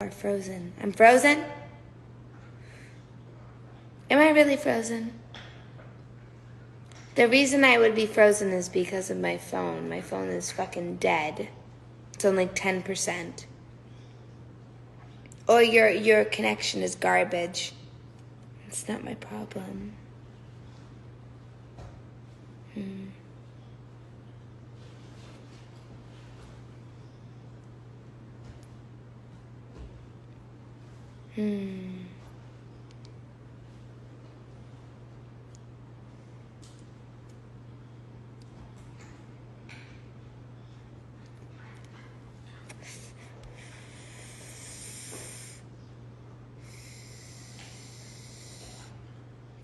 Or frozen. I'm frozen? Am I really frozen? The reason I would be frozen is because of my phone. My phone is fucking dead. It's on like 10%. Or your connection is garbage. It's not my problem.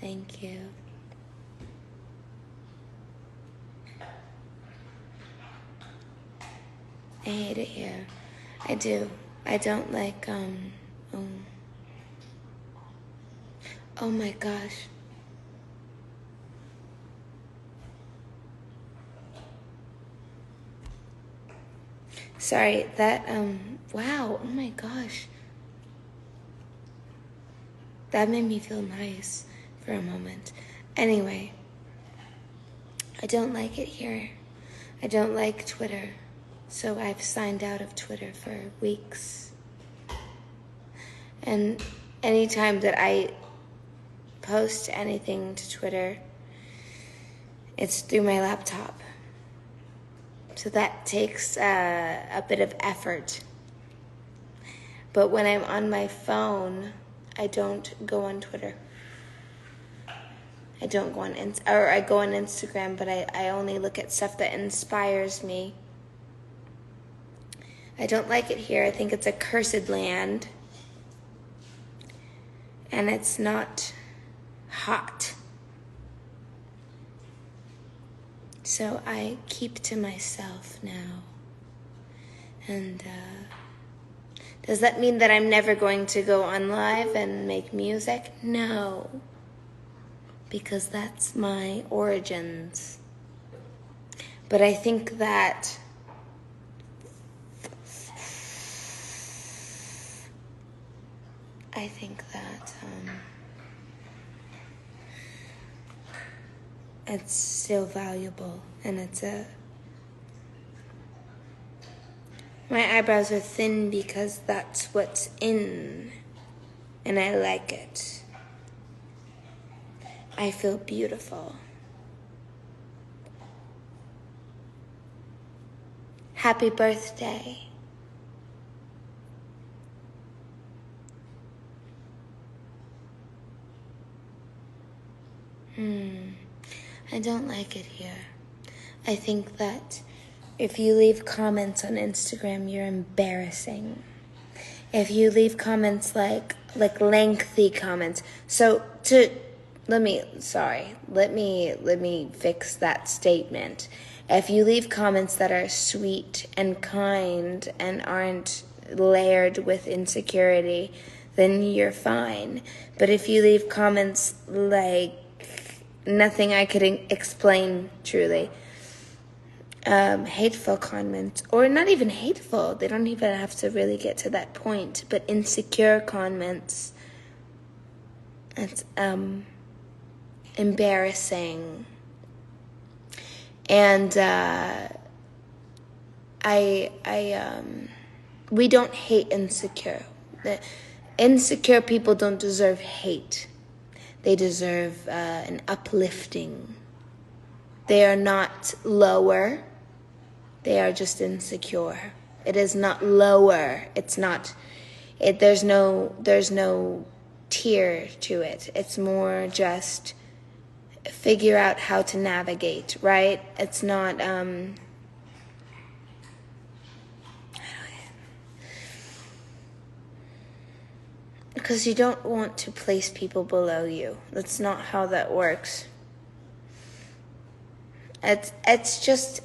Thank you. I hate it here. I do. I don't like, oh my gosh. Sorry, that, wow, oh my gosh. That made me feel nice for a moment. Anyway, I don't like it here. I don't like Twitter. So I've signed out of Twitter for weeks. And anytime that I post anything to Twitter, it's through my laptop. So that takes a bit of effort. But when I'm on my phone, I don't go on Twitter. I don't go on I go on Instagram, but I only look at stuff that inspires me. I don't like it here. I think it's a cursed land. And it's not hot. So I keep to myself now. And does that mean that I'm never going to go on live and make music? No. Because that's my origins. But I think that it's still valuable, and my eyebrows are thin because that's what's in, and I like it. I feel beautiful. Happy birthday. I don't like it here. I think that if you leave comments on Instagram, you're embarrassing. If you leave comments like lengthy comments. So let me fix that statement. If you leave comments that are sweet and kind and aren't layered with insecurity, then you're fine. But if you leave comments like nothing I could explain truly, hateful comments, or not even hateful, they don't even have to really get to that point, but insecure comments, it's embarrassing. And we don't hate insecure. Insecure people don't deserve hate. They deserve an uplifting. They are not lower. They are just insecure. It is not lower. It's not. There's no tier to it. It's more just figure out how to navigate, right? It's not. Because you don't want to place people below you. That's not how that works. It's just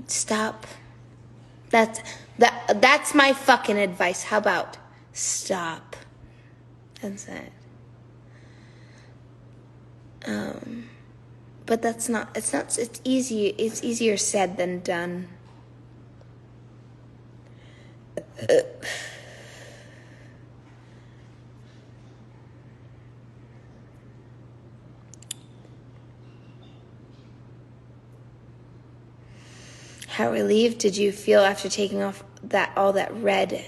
stop. That's my fucking advice. How about stop? That's it. But that's not. It's easy. It's easier said than done. How relieved did you feel after taking off all the red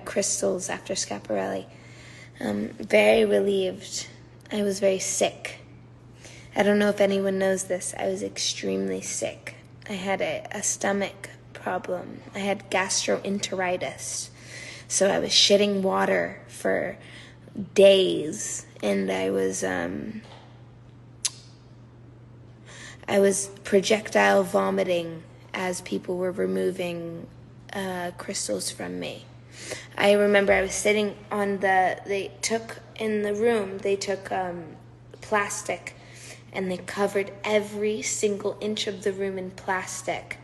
crystals after Schiaparelli? Very relieved. I was very sick. I don't know if anyone knows this. I was extremely sick. I had a stomach problem. I had gastroenteritis. So I was shitting water for days, and I was projectile vomiting as people were removing crystals from me. I remember I was sitting on they took plastic, and they covered every single inch of the room in plastic.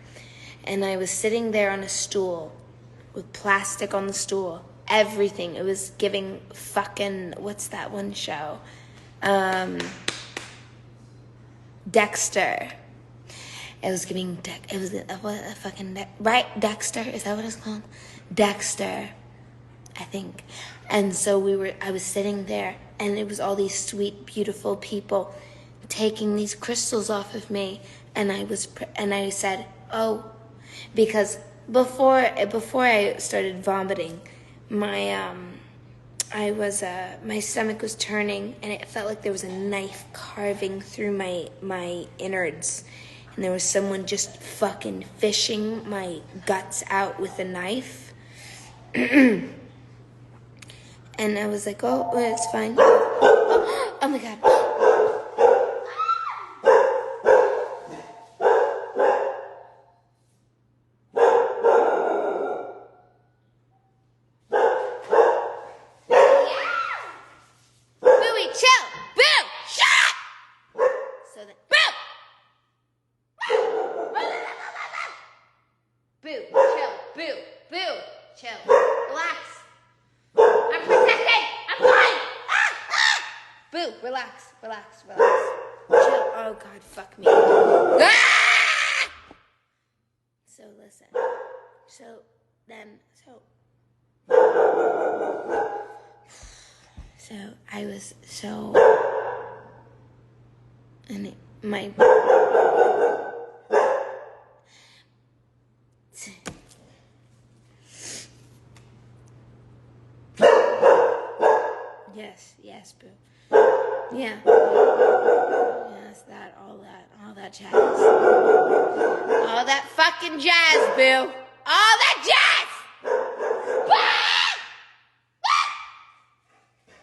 And I was sitting there on a stool with plastic on the stool. Everything. It was giving fucking, what's that one show? Dexter. It was giving, right? Dexter? Is that what it's called? Dexter, I think. And so I was sitting there, and it was all these sweet, beautiful people taking these crystals off of me. And I said, oh, because before I started vomiting, my stomach was turning, and it felt like there was a knife carving through my innards, and there was someone just fucking fishing my guts out with a knife. And I was like, oh, it's fine. Oh my God. Relax. Chill. Oh God, fuck me. Ah! So listen. So I was and my yes, boo. Yeah. Yes, all that jazz. All that fucking jazz, boo. All that jazz!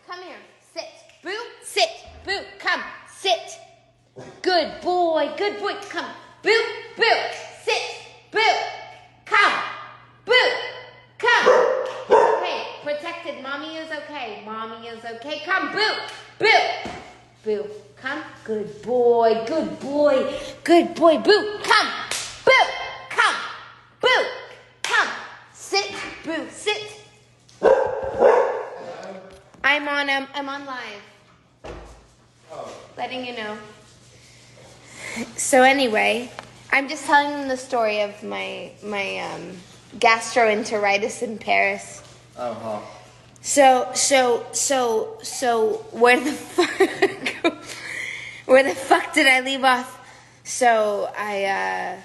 Come here. Sit. Boo. Sit. Boo. Come. Sit. Good boy. Come. Boo. Sit. Boo. Come. Boo. Come. Okay. Protected. Mommy is okay. Come. Boo. Boo, come. Good boy. Boo, come. Boo, come. Boo, come. Sit, boo, sit. I'm on live. Letting you know. So anyway, I'm just telling them the story of my gastroenteritis in Paris. Uh-huh. So where the fuck did I leave off? So I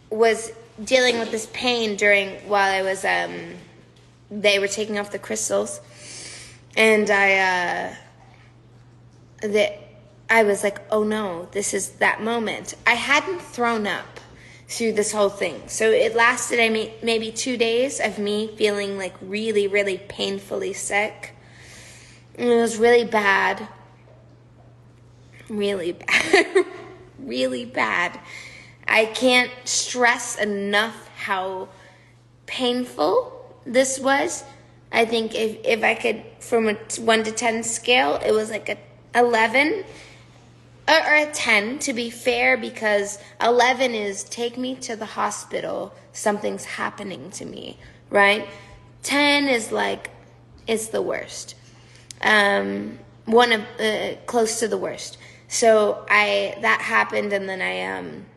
was dealing with this pain while I was they were taking off the crystals, and I was like, oh no, this is that moment. I hadn't thrown up through this whole thing. So it lasted, maybe 2 days of me feeling like really, really painfully sick. And it was really bad. Really bad. Really bad. I can't stress enough how painful this was. I think if I could, from a 1 to 10 scale, it was like a 11. Or a 10, to be fair, because 11 is take me to the hospital, something's happening to me, right? 10 is like, it's the worst. Close to the worst. So that happened, and then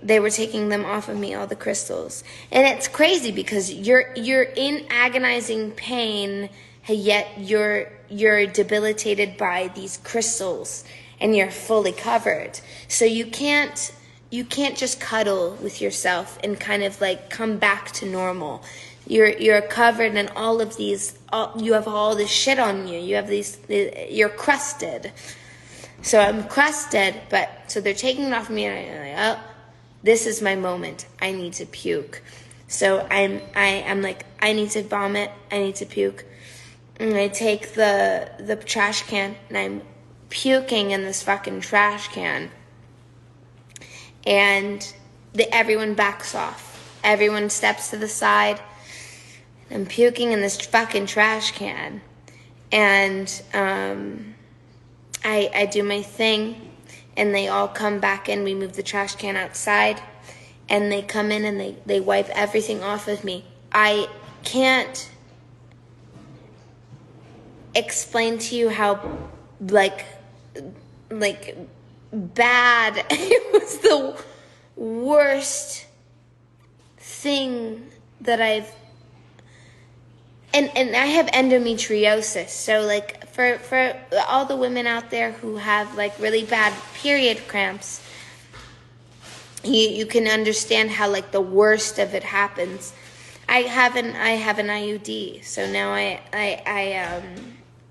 they were taking them off of me, all the crystals. And it's crazy because you're in agonizing pain, yet you're debilitated by these crystals, and you're fully covered. So you can't just cuddle with yourself and kind of like come back to normal. You're covered in all of these, you have all this shit on you. You have you're crusted. So I'm crusted, so they're taking it off me, and I'm like, oh, this is my moment. I need to puke. So I'm like, I need to vomit. I need to puke. And I take the trash can, and I'm puking in this fucking trash can. And everyone backs off. Everyone steps to the side. I'm puking in this fucking trash can. And I do my thing, and they all come back in. We move the trash can outside, and they come in and they wipe everything off of me. I can't explain to you how like bad. It was the worst thing that I've, and I have endometriosis. So like for all the women out there who have like really bad period cramps, you can understand how like the worst of it happens. I have an IUD, so now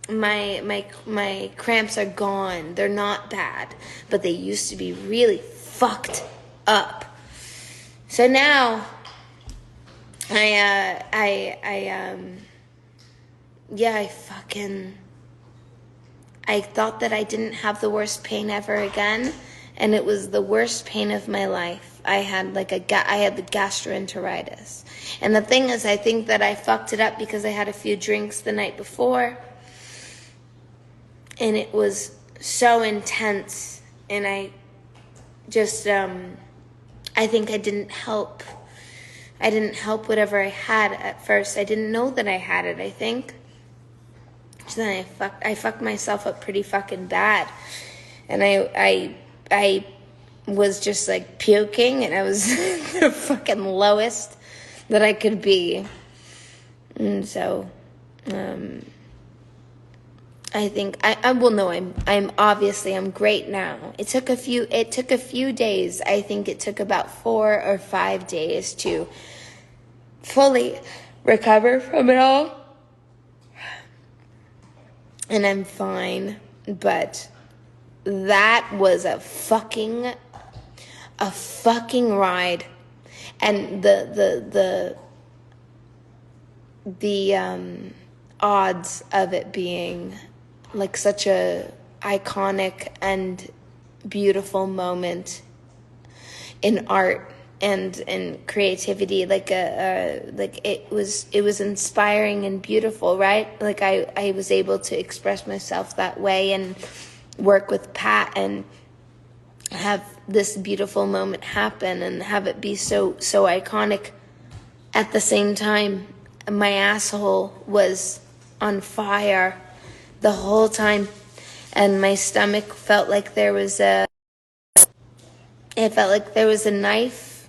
my cramps are gone. They're not bad, but they used to be really fucked up. So now I thought that I didn't have the worst pain ever again, and it was the worst pain of my life. I had the gastroenteritis. And the thing is, I think that I fucked it up because I had a few drinks the night before, and it was so intense, and I just I think I didn't help whatever I had at first. I didn't know that I had it, I think. So then I fucked myself up pretty fucking bad. And I was just like puking, and I was the fucking lowest that I could be. And so I think I'm obviously great now. It took a few days. I think it took about 4 or 5 days to fully recover from it all. And I'm fine, but that was a fucking ride. And the odds of it being like such a iconic and beautiful moment in art and creativity, like it was inspiring and beautiful, right? Like I was able to express myself that way and work with Pat and have this beautiful moment happen and have it be so iconic. At the same time, my asshole was on fire the whole time, and my stomach felt like there was a knife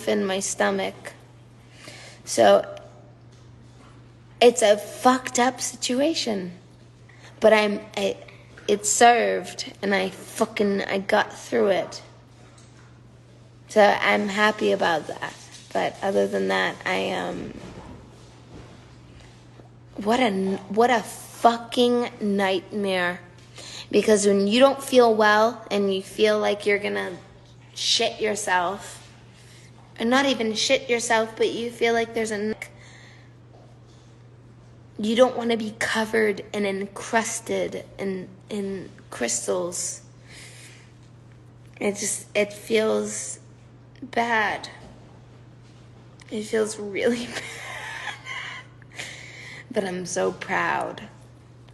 in my stomach. So it's a fucked up situation, but it served, and I got through it. So I'm happy about that. But other than that, what a fucking nightmare. Because when you don't feel well and you feel like you're gonna shit yourself, or not even shit yourself, but you feel like you don't want to be covered and encrusted in crystals. It feels bad. It feels really bad. But I'm so proud,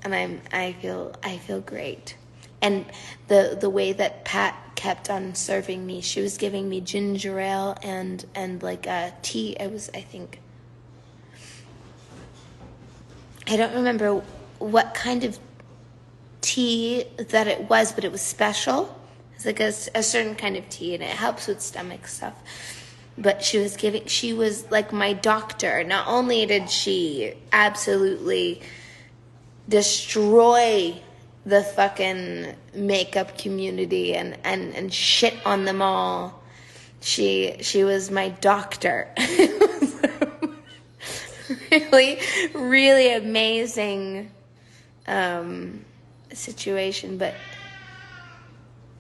and I feel great. And the way that Pat kept on serving me, she was giving me ginger ale and like a tea. I don't remember what kind of tea that it was, but it was special. It's like a certain kind of tea, and it helps with stomach stuff. But she was like my doctor. Not only did she absolutely destroy the fucking makeup community and shit on them all. She was my doctor. Really, really amazing situation. But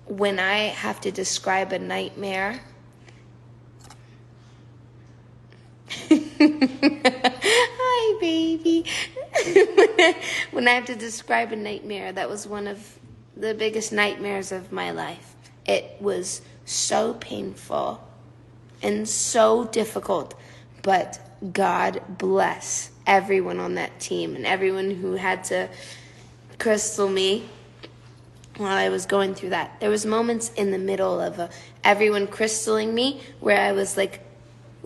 when I have to describe a nightmare, hi baby. When I have to describe a nightmare, that was one of the biggest nightmares of my life. It was so painful and so difficult, but God bless everyone on that team and everyone who had to crystal me while I was going through that. There was moments in the middle of everyone crystalling me where I was like,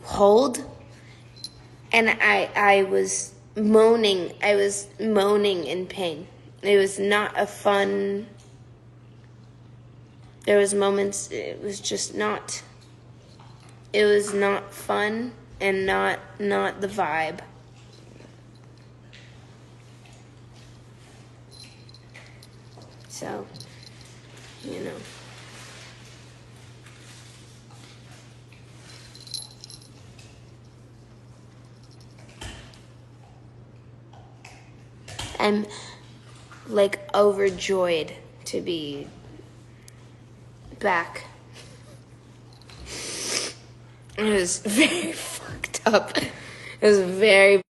hold, and I was moaning. I was moaning in pain. It was not a fun. There was moments. It was just not. It was not fun and not the vibe. So, you know. I'm like overjoyed to be back. It was very fucked up. It was very